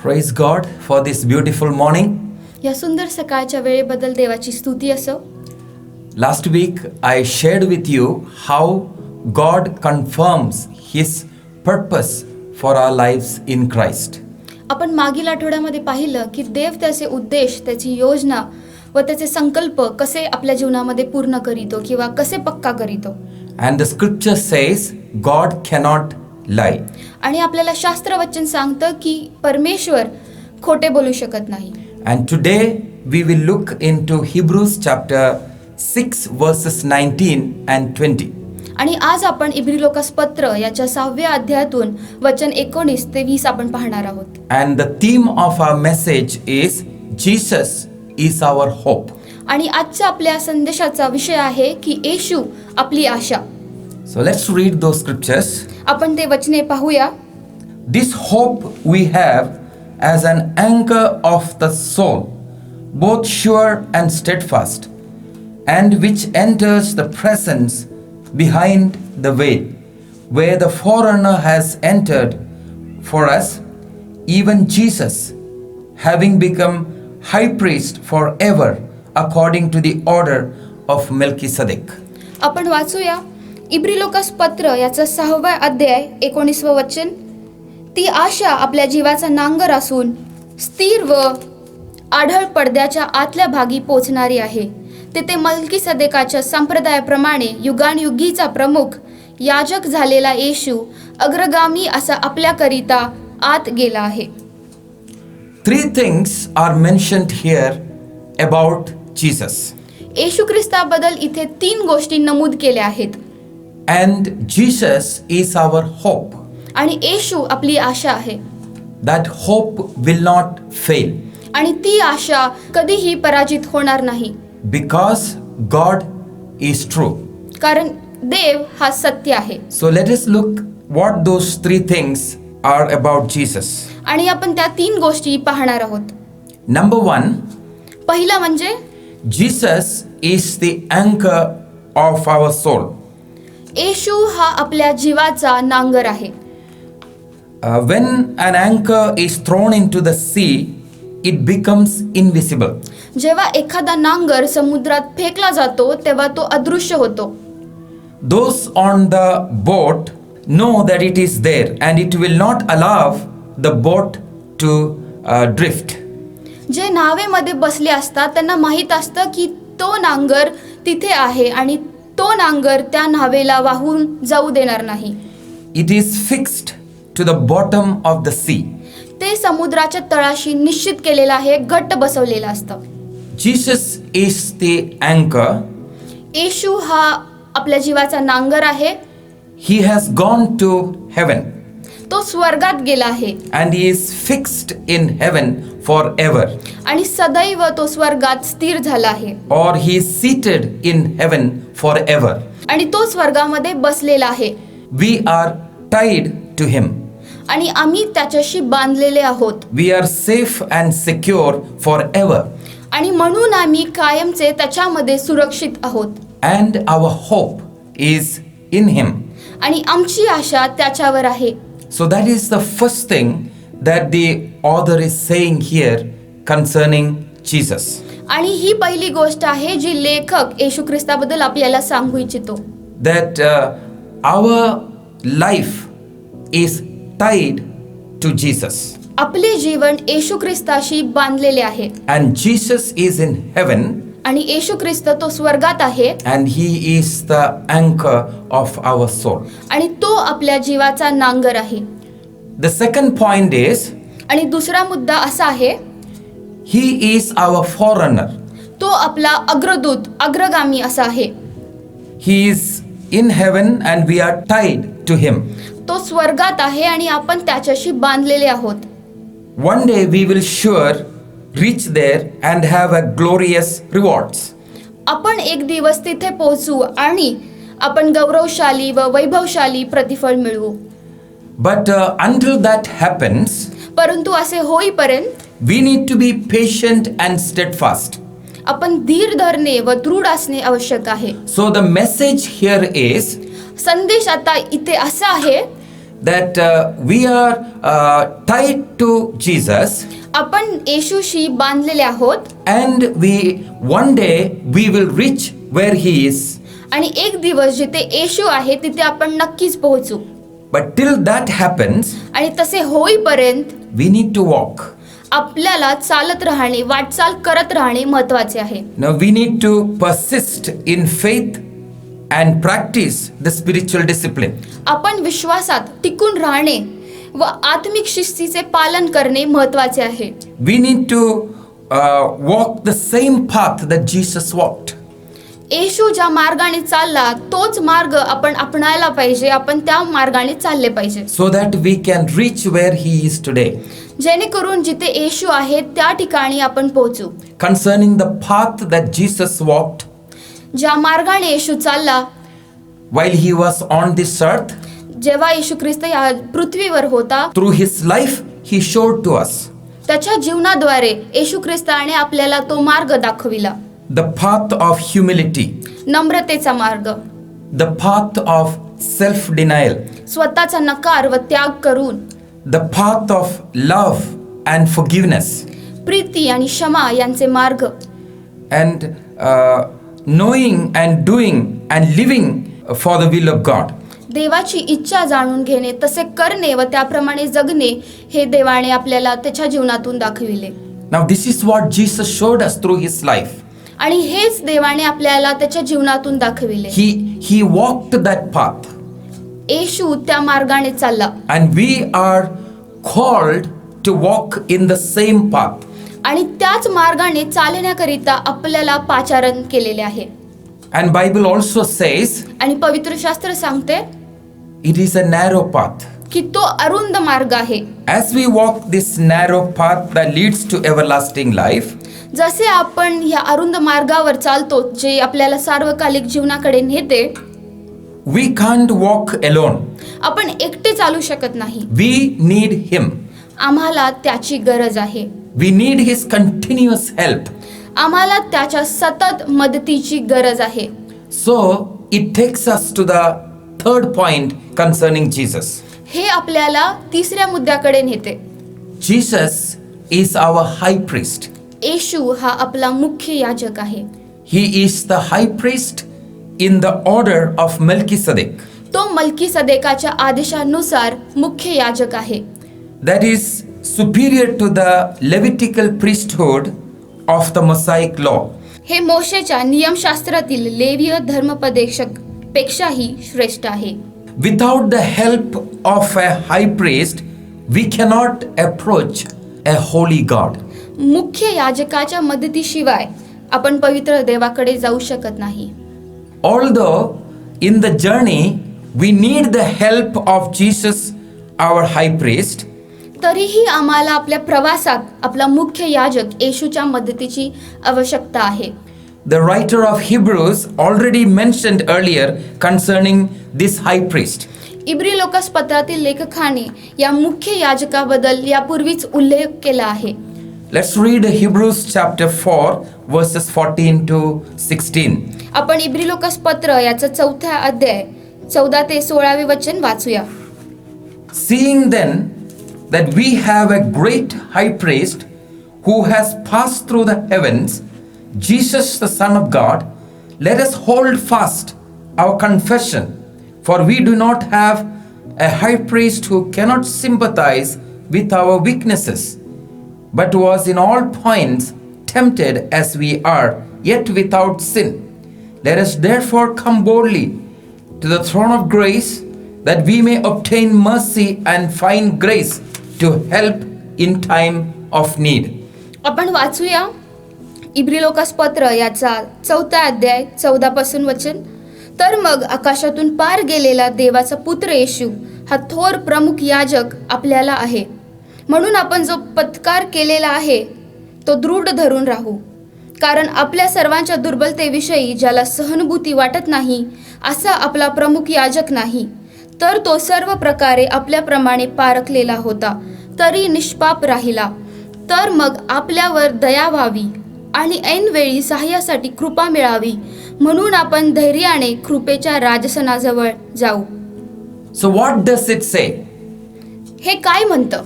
Praise God for this beautiful morning. या सुंदर सकाळच्या वेळेबद्दल देवाची स्तुती असो. Last week I shared with you how God confirms His purpose for our lives in Christ. आपण मागील आठवड्यामध्ये पाहिलं की देव त्याचे उद्देश, त्याची योजना व त्याचे संकल्प कसे आपल्या जीवनामध्ये पूर्ण करीतो किंवा कसे पक्का करीतो. And the scripture says God cannot lie. आणि आपल्याला शास्त्र वचन सांगतं की परमेश्वर खोटे बोलू शकत नाही. And today we will look into Hebrews chapter 6 verses 19 and 20. आणि आज आपण इब्री लोकास पत्र याच्या 6व्या अध्यायातून वचन 19 ते 20 आपण पाहणार आहोत. And the theme of our message is Jesus is our hope. आणि आजच्या आपल्या संदेशाचा विषय आहे की येशू आपली आशा. So let's read those scriptures. आपण ते वचने पाहूया. This hope we have as an anchor of the soul, both sure and steadfast, and which enters the presence behind the veil, where the forerunner has entered for us, even Jesus, having become high priest forever, according to the order of Melchizedek. आपण वाचूया इब्री Lucas पत्र याचा 6वा अध्याय 19व वचन. ती आशा आपल्या जीवाचा नांगर असून स्थिर व आढळ पडद्याच्या आतल्या भागी पोचणारी आहे. तेथे मल्कीसदेकाच्या संप्रदायाप्रमाणे युगानयुगीचा प्रमुख याजक झालेला येशू अग्रगामी असा आपल्याकरिता आत गेला आहे. Three things are mentioned here about Jesus. येशू ख्रिस्ताबद्दल इथे 3 गोष्टी नमूद केल्या आहेत. And Jesus is our hope. आणि येशू आपली आशा आहे. That hope will not fail. आणि ती आशा कधीही पराजित होणार नाही. Because God is true. कारण देव हा सत्य आहे. So let us look what those three things are about Jesus. आणि आपण त्या 3 गोष्टी पाहणार आहोत. Number one, पहिला म्हणजे Jesus is the anchor of our soul. येशू हा आपल्या जीवाचा नांगर आहे. When an anchor is thrown into the sea, it becomes invisible. जेव्हा एखादा नांगर समुद्रात फेकला जातो तेव्हा तो अदृश्य होतो. Those on the boat know that it is there and it will not allow the boat to drift. जे नावेमध्ये बसले असतात त्यांना माहीत असतं की तो नांगर तिथे आहे आणि तो नांगर त्या नावेला वाहून जाऊ देणार नाही. It is fixed to the bottom of the sea. ते समुद्राच्या तळाशी निश्चित केलेलं आहे, घट्ट बसवलेलं असतं. Jesus is the anchor. येशू हा आपल्या जीवाचा नांगर आहे. He has gone to heaven तो स्वर्गात गेला आहे and he is fixed in heaven forever. आणि सदैव तो स्वर्गात स्थिर झाला आहे. Or he is seated in heaven forever. आणि तो स्वर्गामध्ये बसलेला आहे. We are tied to him. आणि आम्ही त्याच्याशी बांधलेले आहोत. We are safe and secure forever. आणि म्हणून आम्ही कायमचे त्याच्यामध्ये सुरक्षित आहोत. And our hope is in him. आणि आमची आशा त्याच्यावर आहे. So that is the first thing that the author is saying here concerning Jesus. आणि ही पहिली गोष्ट आहे जी लेखक येशू ख्रिस्ताबद्दल आपल्याला सांगू इच्छितो. That our life is tied to Jesus. आपले जीवन येशू ख्रिस्ताशी बांधलेले आहे. And Jesus is in heaven. आणि येशू ख्रिस्त तो स्वर्गात आहे. And he is the anchor of our soul. आणि तो आपल्या जीवाचा नांगर आहे. The second point is, आणि दुसरा मुद्दा असा आहे, he is our forerunner. तो आपला अग्रदूत, अग्रगामी असा आहे. He is in heaven and we are tied to him. तो स्वर्गात आहे आणि आपण त्याच्याशी बांधलेले आहोत. One day we will sure reach there and have a glorious rewards. आपण एक दिवस तिथे पोहोचू आणि आपण गौरवशाली व वैभवशाली प्रतिफळ मिळवू. But until that happens, परंतु असे होईपर्यंत we need to be patient and steadfast. आपण धीर धरणे व दृढ असणे आवश्यक आहे. So the message here is, संदेश आता इथे असा आहे, that we are tied to Jesus, आपण येशूशी बांधलेले आहोत and one day we will reach where he is. आणि एक दिवस जिथे येशू आहे तिथे आपण नक्कीच पोहोचू. But till that happens, आणि तसे होईपर्यंत we need to walk. आपल्याला चालत राहणे, वाटचाल करत राहणे महत्वाचे आहे. Now we need to persist in faith and practice the spiritual discipline. आपण विश्वासात टिकून राहणे व आत्मिक शिस्तीचे पालन करणे महत्वाचे आहे. We need to walk the same path that Jesus walked. येशू ज्या मार्गाने चालला तोच मार्ग आपण अपनायला पाहिजे. आपण त्या मार्गाने चालले पाहिजे, so that we can reach where he is today. जेणेकरून जिथे येशू आहे त्या ठिकाणी आपण पोहोचू. Concerning the path that Jesus walked ज्या मार्गाने येशू चालला while he was on this earth, जेव्हा येशू ख्रिस्त या पृथ्वीवर होता, through his life he showed to us त्याच्या जीवनाद्वारे येशू ख्रिस्ताने आपल्याला तो मार्ग दाखविला. the path of humility, नम्रतेचा मार्ग, the path of self denial, स्वतःचा नकार व त्याग करून, the path of love and forgiveness, Preeti आणि क्षमा यांचे मार्ग, and knowing and doing and living for the will of God. देवाची इच्छा जाणून घेणे, तसे करणे व त्याप्रमाणे जगणे हे देवाने आपल्याला त्याच्या जीवनातून दाखविले. Now this is what Jesus showed us through his life. आणि हेच देवाने आपल्याला त्याच्या जीवनातून दाखविले. He walked that path, येशू त्या मार्गाने चालला and we are called to walk in the same path. आणि त्याच मार्गाने चालण्याकरिता आपल्याला पाचारण केलेले आहे. And Bible also says आणि पवित्र शास्त्र सांगते it is a narrow path. की तो अरुंद मार्ग आहे. As we walk this narrow path that leads to everlasting life, जसे आपण या अरुंद मार्गावर चालतो जे आपल्याला सार्वकालिक जीवनाकडे नेते, we can't walk alone. आपण एकटे चालू शकत नाही. We need him. आम्हाला त्याची गरज आहे. We need his continuous help. आम्हाला त्याच्या सतत मदतीची गरज आहे. So it takes us to the third point concerning Jesus. हे आपल्याला तिसऱ्या मुद्द्याकडे नेते. Jesus is our high priest. येशू हा आपला मुख्य याजक आहे. He is the high priest in the order of Melchizedek. तो मल्कीसदेकाच्या आदेशानुसार मुख्य याजक आहे. That is superior to the Levitical priesthood of the Mosaic law. हे मोशेच्या नियमशास्त्रातील लेवीय धर्मपदेशक पेक्षाही श्रेष्ठ आहे. Without the help of a high priest, we cannot approach a holy God. मुख्य याजकाच्या मदतीशिवाय आपण पवित्र देवाकडे जाऊ शकत नाही. Although in the journey we need the help of Jesus, our high priest, तरीही आम्हाला आपल्या प्रवासात आपला मुख्य याजक येशूच्या मदतीची आवश्यकता आहे. the writer of Hebrews already mentioned earlier concerning this high priest. इब्री लोकास पत्रातील लेखकाने या मुख्य याजकाबद्दल यापूर्वीच उल्लेख केला आहे. Let's read Hebrews chapter 4 verses 14 to 16. आपण इब्री लोकास पत्र याचा 4 अध्याय 14 ते 16 वचन वाचूया. Seeing then that we have a great high priest who has passed through the heavens, Jesus the Son of God, let us hold fast our confession, for we do not have a high priest who cannot sympathize with our weaknesses, but was in all points tempted as we are, yet without sin. Let us therefore come boldly to the throne of grace, that we may obtain mercy and find grace to help in time of need. आपण वाचूया इब्री Lucas पत्र याचा 4 अध्याय 14 पासून वचन. तर मग आकाशातून पार गेलेला देवाचा पुत्र येशू हा थोर प्रमुख याजक आपल्याला आहे. म्हणून आपण जो पत्कार केलेला आहे तो दृढ धरून राहू. कारण आपल्या सर्वांच्या दुर्बलतेविषयी ज्याला सहानुभूती वाटत नाही असा आपला प्रमुख याजक नाही, तर तो सर्व प्रकारे आपल्याप्रमाणे पारखलेला होता तरी निष्पाप राहिला. तर मग आपल्यावर दया व्हावी आणि ऐनवेळी सहाय्यासाठी कृपा मिळावी, म्हणून आपण धैर्याने कृपेच्या राजसनाजवळ जाऊ. So what does it say? हे काय म्हणतं?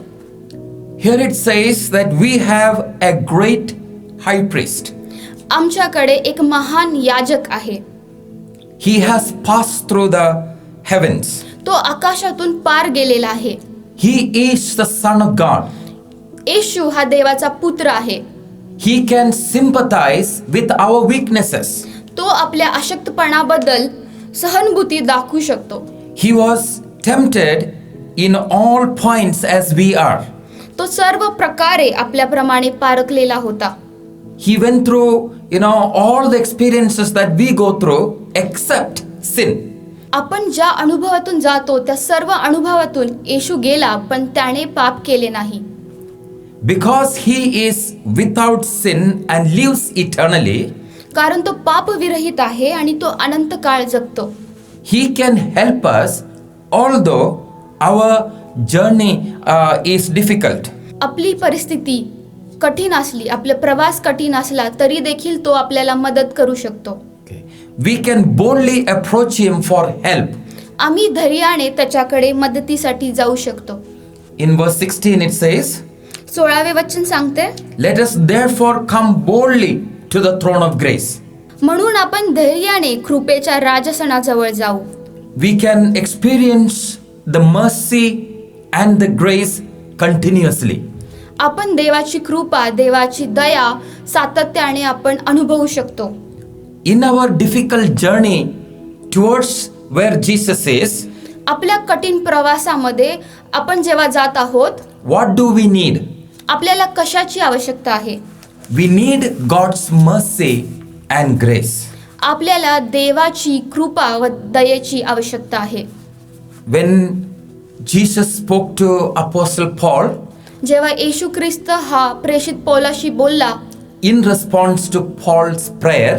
Here it says that we have a great high priest. आमच्याकडे एक महान याजक आहे. He has passed through the heavens. तो आकाशातून पार गेलेला आहे. He is the Son of God. येशू हा देवाचा पुत्र आहे. He can sympathize with our weaknesses. तो आपल्या अशक्तपणाबद्दल सहानुभूती दाखवू शकतो. He was tempted in all points as we are. तो सर्व प्रकारे आपल्याप्रमाणे पारखलेला होता. He went through, all the experiences that we go through except sin. आपण ज्या अनुभवातून जातो त्या सर्व अनुभवातून येशू गेला, पण त्याने पाप केले नाही. Because he is without sin and lives eternally, कारण तो पापविरहित आहे आणि तो अनंत काळ जगतो. he can help us although our journey is difficult. आपली परिस्थिती कठीण असली, आपला प्रवास कठीण असला तरी देखील तो आपल्याला मदत करू शकतो. We can boldly approach him for help. आम्ही धैर्याने त्याच्याकडे मदतीसाठी जाऊ शकतो. In verse 16 it says, 16वे वचन सांगते, let us therefore come boldly to the throne of grace. म्हणून आपण धैर्याने कृपेच्या राजसनाजवळ जाऊ. We can experience the mercy and the grace continuously. आपण देवाची कृपा, देवाची दया सातत्याने आपण अनुभवू शकतो. In our difficult journey towards where Jesus is, आपल्या कठीण प्रवासामध्ये आपण जेव्हा जात आहोत, what do we need? आपल्याला कशाची आवश्यकता आहे? We need God's mercy and grace. आपल्याला देवाची कृपा व दयेची आवश्यकता आहे. When Jesus spoke to Apostle Paul जेव्हा येशू ख्रिस्त हा प्रेषित पौलाशी बोलला, in response to Paul's prayer,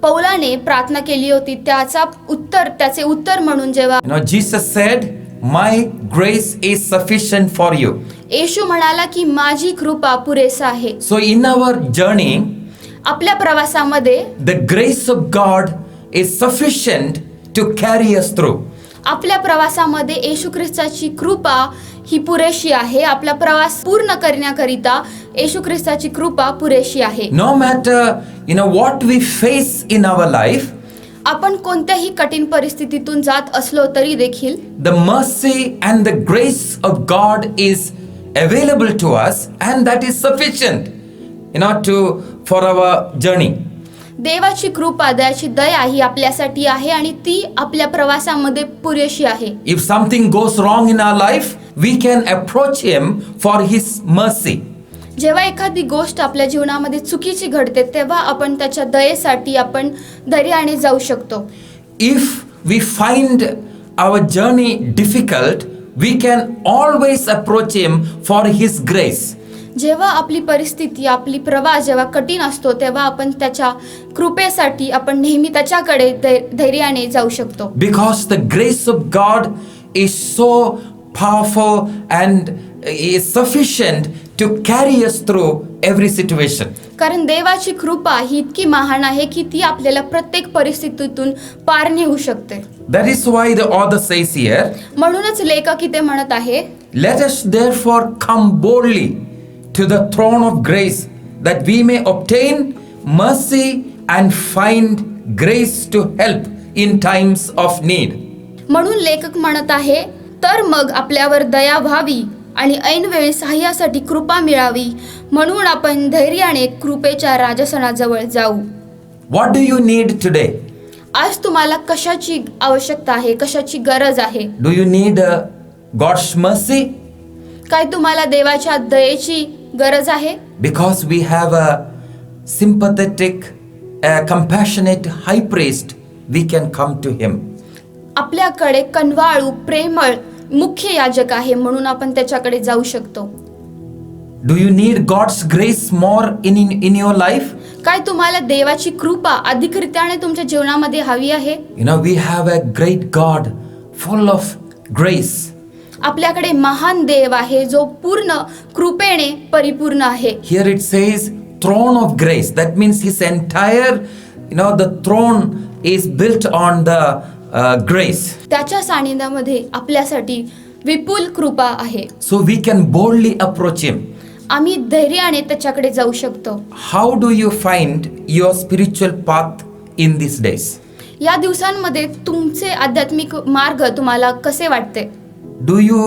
पौलाने प्रार्थना केली होती, त्याचे उत्तर म्हणून जेव्हा Jesus said, my grace is sufficient for you. येशू म्हणाला की माझी कृपा पुरेसा आहे. So in our journey, आपल्या प्रवासामध्ये the grace of God is sufficient to carry us through. आपल्या प्रवासामध्ये येशू ख्रिस्ताची कृपा ही पुरेशी आहे. आपला प्रवास पूर्ण करण्याकरिता येशू ख्रिस्ताची कृपा पुरेशी आहे. No matter what we face in our life, आपण कोणत्याही कठीण परिस्थितीतून जात असलो तरी देखील the mercy and the grace of God is available to us, and that is sufficient for our journey. देवाची कृपा, दयाची दया ही आपल्यासाठी आहे आणि ती आपल्या प्रवासामध्ये पुरेशी आहे. If something goes wrong in our life, we can approach him for his mercy. जेव्हा एखादी गोष्ट आपल्या जीवनामध्ये चुकीची घडते तेव्हा आपण त्याच्या दयेसाठी आपण धैर्याने जाऊ शकतो. If we find our journey difficult, we can always approach him for his grace. जेव्हा आपली परिस्थिती, आपली प्रवास जेव्हा कठीण असतो तेव्हा आपण त्याच्या कृपेसाठी आपण नेहमी त्याच्याकडे धैर्याने जाऊ शकतो. Because the grace of God is so powerful and is sufficient to carry us through every situation. कारण देवाची कृपा ही इतकी महान आहे की ती आपल्याला प्रत्येक परिस्थितीतून पार नेऊ शकते. That is why the author says here, म्हणूनच लेखक इथे म्हणत आहे, let us therefore come boldly to the throne of grace, that we may obtain mercy and find grace to help in times of need. म्हणून लेखक म्हणत आहे, तर मग आपल्यावर दया व्हावी आणि ऐनवेळी सहाय्यासाठी कृपा मिळावी, म्हणून आपण धैर्याने कृपेच्या राजसनाजवळ जाऊ. What do you need today? आज तुम्हाला कशाची आवश्यकता आहे, कशाची गरज आहे? Do you need God's mercy? काय तुम्हाला देवाच्या दयेची गरज आहे? Because we have a sympathetic, compassionate high priest, we can come to him. आपल्याकडे कनवाळू, प्रेमळ मुख्य याजक आहे, म्हणून आपण त्याच्याकडे जाऊ शकतो. Do you need God's grace more in your life? काय तुम्हाला देवाची कृपा अधिकरित्याने तुमच्या जीवनामध्ये हवी आहे? We have a great God full of grace. आपल्याकडे महान देव आहे जो पूर्ण कृपेने परिपूर्ण आहे. Here it says throne of grace. That means his entire, the throne is built on the grace. त्याच्या सानिध्यामध्ये आपल्यासाठी विपुल कृपा आहे. So we can boldly approach Him. आम्ही धैर्याने त्याच्याकडे जाऊ शकतो. How do you find your spiritual path in these days? या दिवसांमध्ये तुमचे आध्यात्मिक मार्ग तुम्हाला कसे वाटते? Do you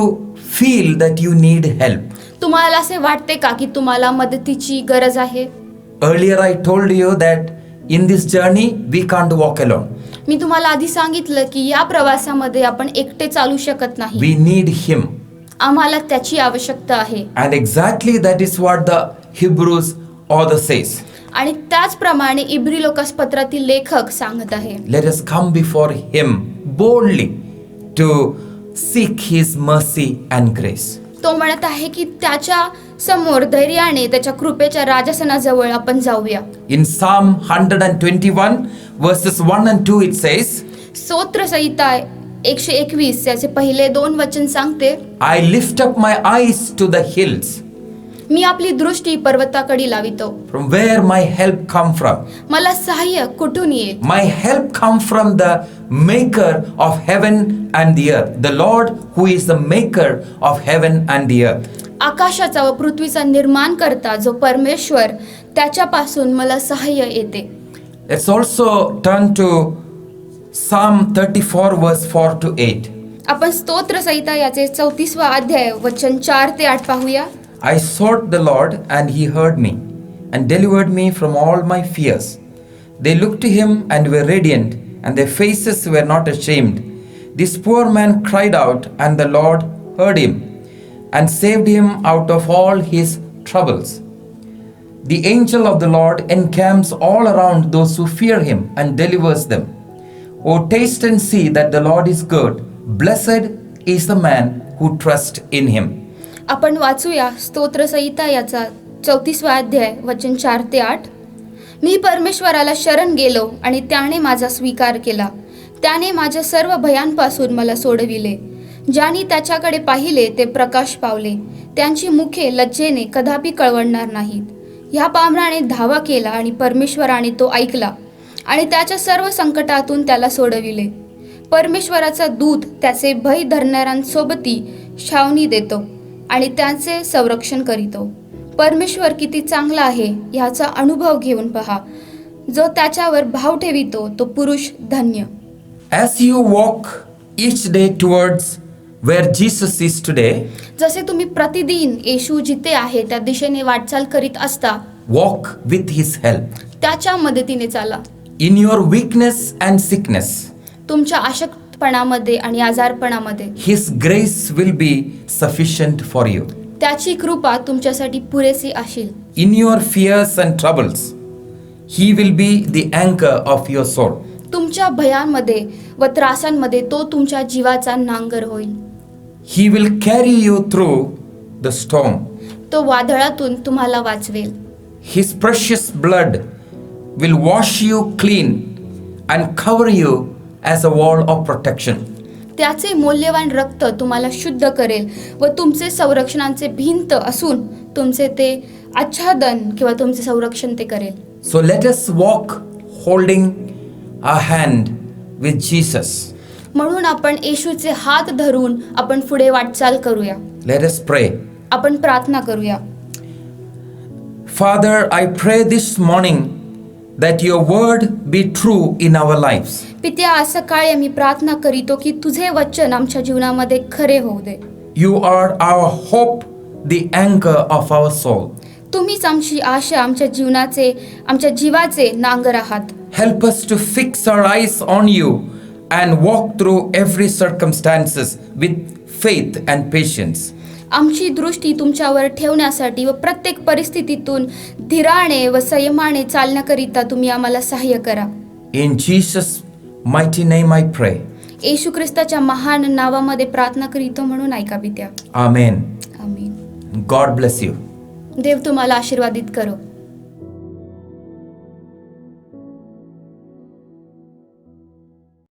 feel that you need help? तुम्हाला असे वाटते का की तुम्हाला मदतीची गरज आहे? Earlier I told you that in this journey we can't walk alone. मी तुम्हाला आधी सांगितलं की या प्रवासामध्ये आपण एकटे चालू शकत नाही. We need Him. आम्हाला त्याची आवश्यकता आहे. And exactly that is what the Hebrews author says. आणि त्याचप्रमाणे इब्री लोकासपत्रातील लेखक सांगत आहे. Let us come before Him boldly to seek His mercy and grace. तो म्हणत आहे की त्याच्या समोर धैर्याने त्याच्या कृपेच्या राजासनाजवळ आपण जाऊया. In Psalm 121 verses 1 and 2 it says, स्तोत्र संहिता 121 याचे पहिले 2 वचन सांगते, I lift up my eyes to the hills. मी आपली दृष्टी पर्वताकडे लावितो. From where my help come from? मला सहाय्य कुठून येईल? My help come from the maker of heaven and the earth. The Lord who is the maker of heaven and the earth. आकाशाचा व पृथ्वीचा निर्माण करता जो परमेश्वर, त्याच्यापासून मला सहाय्य येते. Let's also turn to Psalm 34 verse 4 to 8. आपण स्तोत्र संहिता याचे 34वा अध्याय वचन 4 ते 8 पाहूया. I sought the Lord and He heard me and delivered me from all my fears. They looked to Him and were radiant, and their faces were not ashamed. This poor man cried out, and the Lord heard him and saved him out of all his troubles. The angel of the Lord encamps all around those who fear Him and delivers them. Oh, taste and see that the Lord is good. Blessed is the man who trusts in Him. आपण वाचूया स्तोत्र संहिता याचा 34वा अध्याय वचन 4 ते 8. मी परमेश्वराला शरण गेलो आणि त्याने माझा स्वीकार केला. त्याने माझ्या सर्व भयांपासून मला सोडविले. ज्यांनी त्याच्याकडे पाहिले ते प्रकाश पावले. त्यांची मुखे लज्जेने कदापि कळवळणार नाहीत. ह्या पामराने धावा केला आणि परमेश्वराने तो ऐकला आणि त्याच्या सर्व संकटातून त्याला सोडविले. परमेश्वराचा दूत त्याचे भय धरणाऱ्यांसोबती छावणी देतो आणि त्यांचे संरक्षण करीतो. परमेश्वर किती चांगला आहे ह्याचा अनुभव घेऊन पहा. जो त्याच्यावर भाव ठेवितो तो पुरुष धन्य. As you walk each day towards where Jesus is today, जसे तुम्ही प्रतिदिन येशू जिथे आहे त्या दिशेने वाटचाल करीत असता, walk with His help. त्याच्या मदतीने चाला. In your weakness and sickness, तुमच्या अशक्तपणामध्ये आणि आजारपणामध्ये His grace will be sufficient for you. त्याची कृपा तुमच्यासाठी पुरेसी असेल. In your fears and troubles, He will be the anchor of your soul. तुमच्या भयांमध्ये व त्रासांमध्ये तो तुमच्या जीवाचा नांगर होईल. He will carry you through the storm. तो वादळातून तुम्हाला वाचवेल. His precious blood will wash you clean and cover you as a wall of protection. त्याचे मौल्यवान रक्त तुम्हाला शुद्ध करेल व तुमचे संरक्षणाचे भिंत असून तुमचे ते आच्छादन किंवा तुमचे संरक्षण ते करेल. So let us walk holding our hand with Jesus. म्हणून आपण येशूचे हात धरून आपण पुढे वाटचाल करूया. Let us pray. आपण प्रार्थना करूया. Father, I pray this morning that your word be true in our lives. पित्या, आज सकाळी आम्ही प्रार्थना करीतो की तुझे वचन आमच्या जीवनामध्ये खरे होऊ दे. You are our hope, the anchor of our soul. तुम्हीच आमची आशा, आमच्या जीवाचे नांगर आहात. Help us to fix our eyes on you and walk through every circumstances with faith and patience. आमची दृष्टी तुमच्यावर ठेवण्यासाठी व प्रत्येक परिस्थितीतून धीराने व संयमाने चालण्याकरिता तुम्ही आम्हाला सहाय्य करा. In Jesus' mighty name I pray. येशू ख्रिस्ताच्या महान नावामध्ये प्रार्थना करीतो म्हणून ऐका पित्या. Amen. आमीन. God bless you. देव तुम्हाला आशीर्वादित करो.